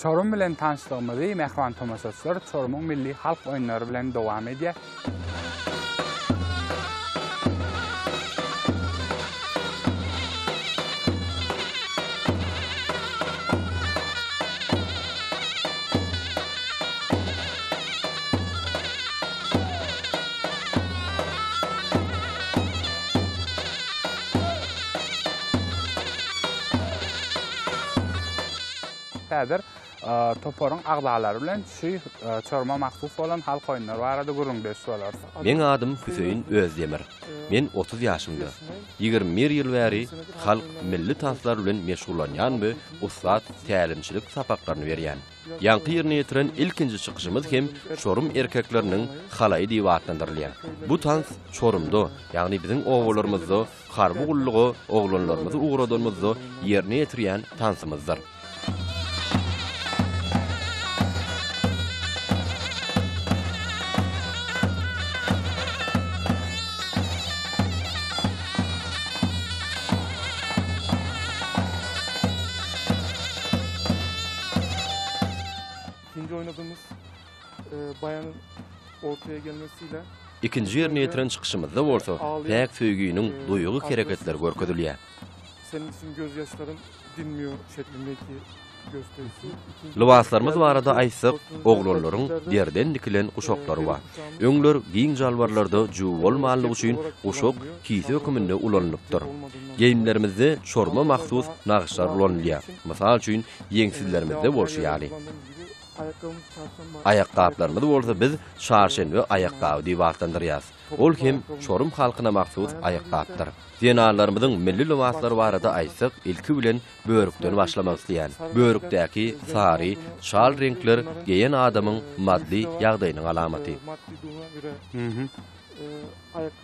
Çorum bilen tanışdığımızı mehman tomaşaçılar Çorum'un milli halk oyunları bilen devam ediyor. Täzer toporun agdaları bilen şu Çorum'a mahsus olan halk oyunları arada gurulmuşy bolar. Men adım Hüseyin Özdemir. Men 30 yaşımda. 21 ýyl bäri halk milli tanslar bilen meşgullanýan we ustad tälimçilik sapaklaryny berýän. Ýanky ýerine ýetiren ilkinji çykyşymyz hem Çorum erkekleriniň halaý diýip atlandyrylýan. Bu tans Çorumda, ýagny biziň owalarymyzda, harby gullugy oglanlarymyzy uğradanmyzda ýerine ýetirýän tansymyzdyr. İkinci oynadığımız bayanın ortaya gelmesiyle İkinci ýerine ýetiren çykyşymyzda bolsa, päk söýgüýüniň duýugy hereketleri görkezilýär. Senin için gözyaşların dinmiyor şeklindeki gösterisi. Libaslarymyz barada aýsak, oglanlaryň derden dikilen uşaklary bar. Öňler giň jalbarlarda juw bolmanlygy üçin uşak kise höküminde ulanypdyr. Geyimlerimizde Çorum'a mahsus nagşlar ulanylýar. Mysal üçin ýeňsizlerimizde bolşýary. Ayakkabılarımız bolsa biz şarşen we ayakkabı diýip atlandyrýas. Ol hem Çorum halkyna mahsus ayakkabıdyr. Zenalarymyzyň milli libaslary barada aýsak, ilki bilen böwrükden başlamak isleýän. Böwrükdäki sary, şal renkler geýen adamyň maddi ýagdaýynyň alamaty.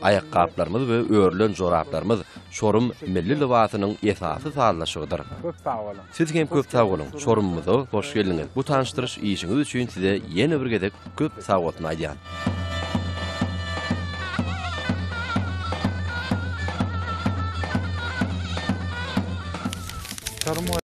Ayakkabılarymız we örlen joraplarymız Çorum milli libasynyň esasy sazlaşygydyr. Siz hem köp sag bolun. Çorumumyza hoş geldiňiz. Bu tanışdyryş işiňiz üçin size ýene bir gezek köp sag bolsun aýdýan.